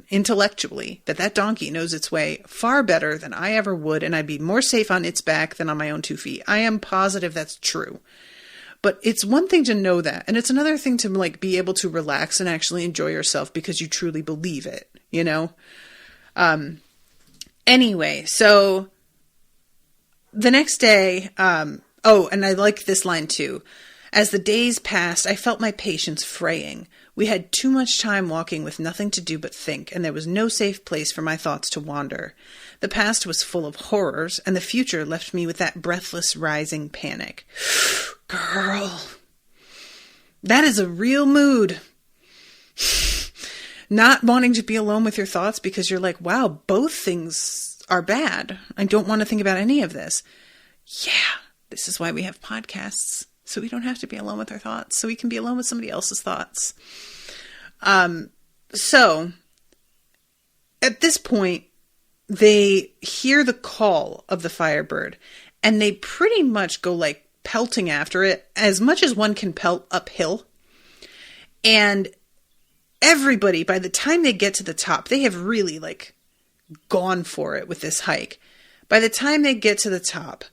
intellectually that donkey knows its way far better than I ever would, and I'd be more safe on its back than on my own 2 feet. I am positive that's true. But it's one thing to know that, and it's another thing to like be able to relax and actually enjoy yourself because you truly believe it, you know? Anyway, so the next day, and I like this line too. As the days passed, I felt my patience fraying. We had too much time walking with nothing to do but think, and there was no safe place for my thoughts to wander. The past was full of horrors, and the future left me with that breathless, rising panic. Girl, that is a real mood. Not wanting to be alone with your thoughts because you're like, wow, both things are bad. I don't want to think about any of this. Yeah, this is why we have podcasts. So we don't have to be alone with our thoughts. So we can be alone with somebody else's thoughts. So at this point, they hear the call of the Firebird and they pretty much go like pelting after it as much as one can pelt uphill. And everybody, by the time they get to the top, they have really like gone for it with this hike. By the time they get to the top,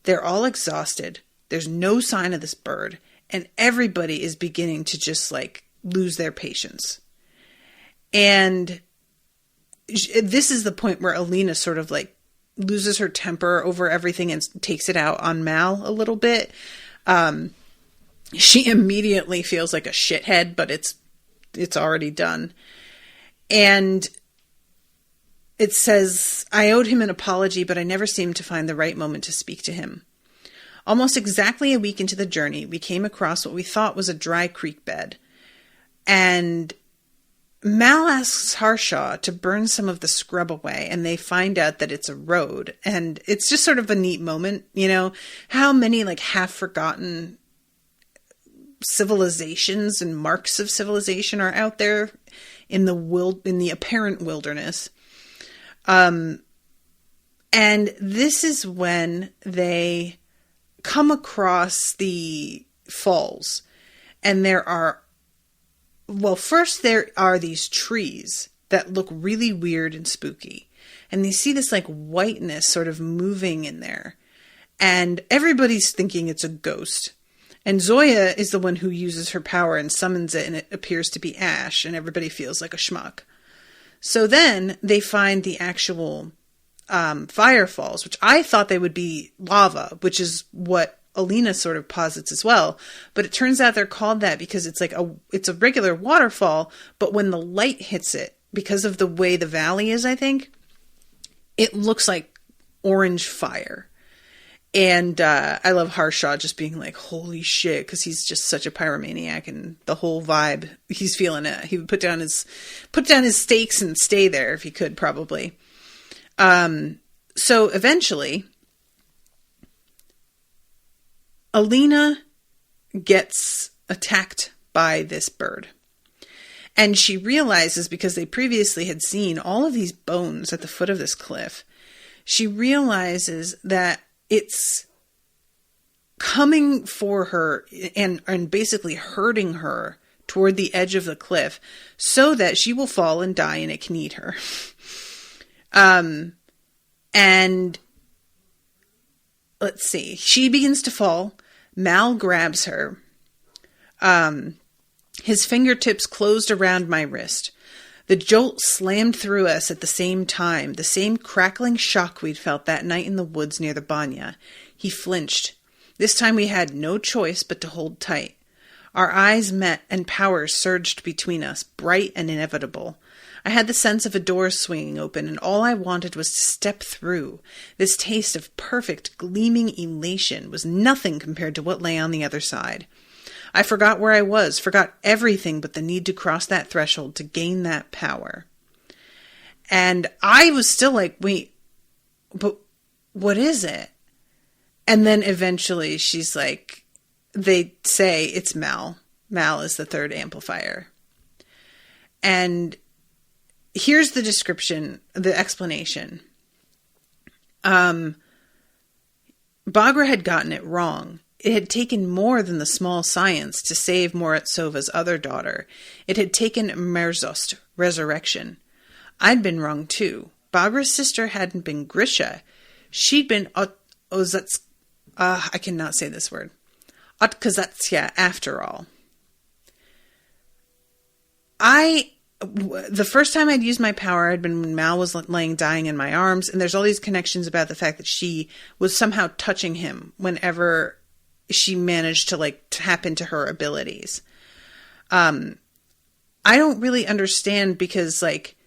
they're all exhausted. There's no sign of this bird, and everybody is beginning to just like lose their patience. And this is the point where Alina sort of like loses her temper over everything and takes it out on Mal a little bit. She immediately feels like a shithead, but it's already done. And it says, I owed him an apology, but I never seemed to find the right moment to speak to him. Almost exactly a week into the journey, we came across what we thought was a dry creek bed. And Mal asks Harshaw to burn some of the scrub away, and they find out that it's a road. And it's just sort of a neat moment, you know, how many like half-forgotten civilizations and marks of civilization are out there in the apparent wilderness. And this is when they come across the falls, and first there are these trees that look really weird and spooky, and they see this like whiteness sort of moving in there, and everybody's thinking it's a ghost. And Zoya is the one who uses her power and summons it, and it appears to be ash, and everybody feels like a schmuck. So then they find the actual fire falls, which I thought they would be lava, which is what Alina sort of posits as well. But it turns out they're called that because it's a regular waterfall, but when the light hits it, because of the way the valley is, I think, it looks like orange fire. And I love Harshaw just being like, holy shit, because he's just such a pyromaniac, and the whole vibe, he's feeling it. He would put down his stakes and stay there if he could, probably. So eventually, Alina gets attacked by this bird. And she realizes, because they previously had seen all of these bones at the foot of this cliff, she realizes that it's coming for her and basically hurting her toward the edge of the cliff so that she will fall and die and it can eat her. And let's see, she begins to fall. Mal grabs her. His fingertips closed around my wrist. The jolt slammed through us at the same time, the same crackling shock we'd felt that night in the woods near the banya. He flinched. This time we had no choice but to hold tight. Our eyes met, and power surged between us, bright and inevitable. I had the sense of a door swinging open, and all I wanted was to step through. This taste of perfect, gleaming elation was nothing compared to what lay on the other side. I forgot where I was, forgot everything but the need to cross that threshold to gain that power. And I was still like, wait, but what is it? And then eventually she's like, they say it's Mal. Mal is the third amplifier. And here's the description, the explanation. Bagra had gotten it wrong. It had taken more than the small science to save Moratsova's other daughter. It had taken Merzost, resurrection. I'd been wrong too. Bagra's sister hadn't been Grisha. She'd been Ozats... I cannot say this word. Otkazatsya, after all. The first time I'd used my power had been when Mal was laying dying in my arms, and there's all these connections about the fact that she was somehow touching him whenever she managed to like tap into her abilities. I don't really understand, because like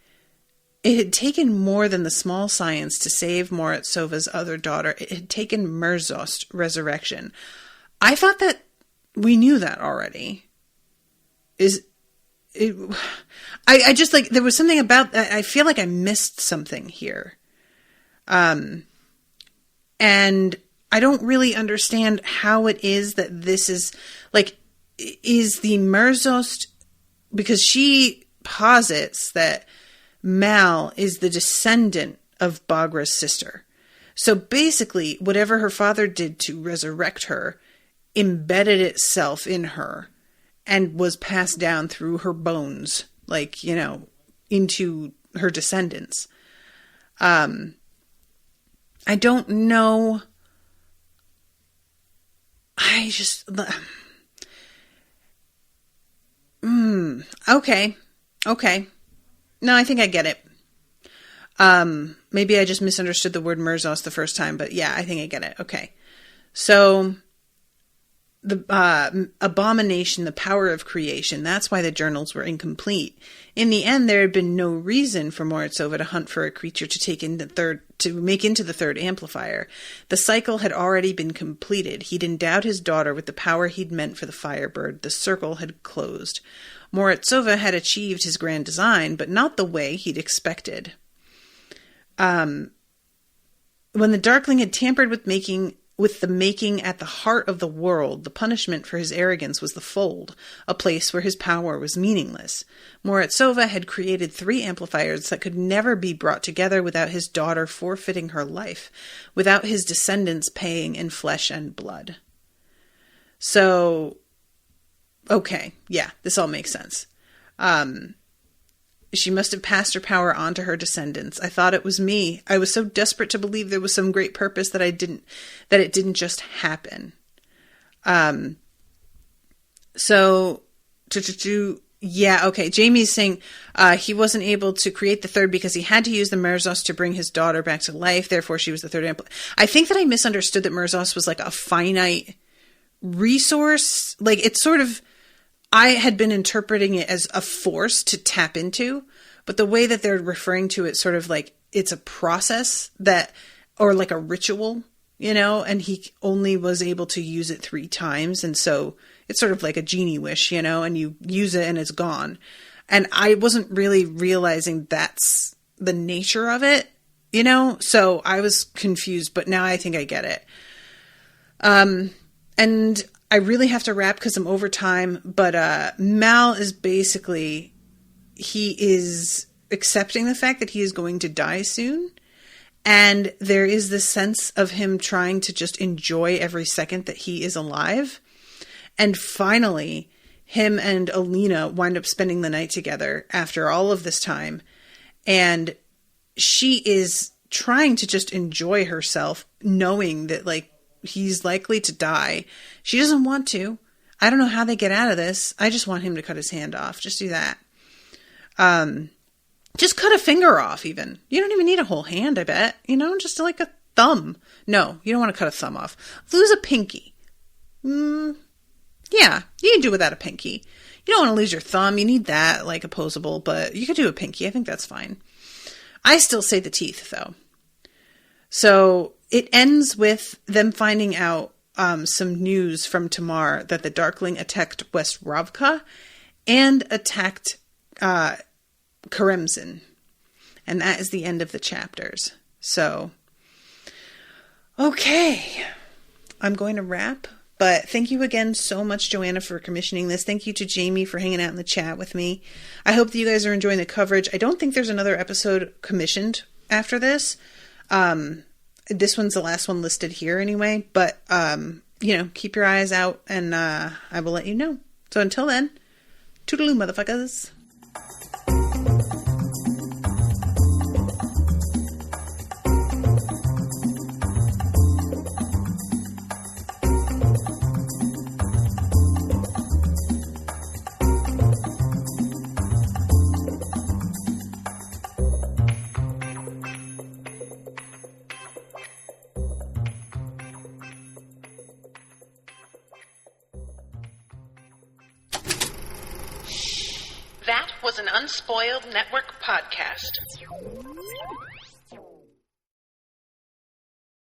it had taken more than the small science to save Moratsova's other daughter. It had taken Merzost, resurrection. I thought that we knew that already. I just like, there was something about that. I feel like I missed something here. And I don't really understand how it is that this is like, is the Merzost, because she posits that Mal is the descendant of Bagra's sister. So basically, whatever her father did to resurrect her embedded itself in her and was passed down through her bones, like, you know, into her descendants. I don't know. Okay. No, I think I get it. Maybe I just misunderstood the word Merzost the first time, but yeah, I think I get it. Okay. So abomination, the power of creation. That's why the journals were incomplete. In the end, there had been no reason for Morozova to hunt for a creature to make into the third amplifier. The cycle had already been completed. He'd endowed his daughter with the power he'd meant for the Firebird. The circle had closed. Morozova had achieved his grand design, but not the way he'd expected. When the Darkling had tampered with the making at the heart of the world, the punishment for his arrogance was the Fold, a place where his power was meaningless. Morozova had created 3 amplifiers that could never be brought together without his daughter forfeiting her life, without his descendants paying in flesh and blood. So, okay, yeah, this all makes sense. She must have passed her power on to her descendants. I thought it was me. I was so desperate to believe there was some great purpose that it didn't just happen. Yeah, okay. Jamie's saying he wasn't able to create the third because he had to use the Merzos to bring his daughter back to life. Therefore, she was the third amplifier. I think that I misunderstood that Merzos was like a finite resource. Like, it's sort of... I had been interpreting it as a force to tap into, but the way that they're referring to it sort of like it's a process or like a ritual, and he only was able to use it 3 times. And so it's sort of like a genie wish, and you use it and it's gone. And I wasn't really realizing that's the nature of it, so I was confused, but now I think I get it. And I really have to wrap because I'm over time, but Mal is basically, he is accepting the fact that he is going to die soon, and there is this sense of him trying to just enjoy every second that he is alive. And finally, him and Alina wind up spending the night together after all of this time, and she is trying to just enjoy herself, knowing that, like, he's likely to die. She doesn't want to. I don't know how they get out of this. I just want him to cut his hand off. Just do that. Just cut a finger off even. You don't even need a whole hand, I bet. Just like a thumb. No, you don't want to cut a thumb off. Lose a pinky. Yeah, you can do without a pinky. You don't want to lose your thumb. You need that, like, opposable, but you could do a pinky. I think that's fine. I still say the teeth, though. So it ends with them finding out some news from Tamar that the Darkling attacked West Ravka and attacked Karemzin. And that is the end of the chapters. So, okay. I'm going to wrap. But thank you again so much, Joanna, for commissioning this. Thank you to Jamie for hanging out in the chat with me. I hope that you guys are enjoying the coverage. I don't think there's another episode commissioned after this. This one's the last one listed here anyway, but, keep your eyes out and, I will let you know. So until then, toodaloo, motherfuckers. That was an Unspoiled Network podcast.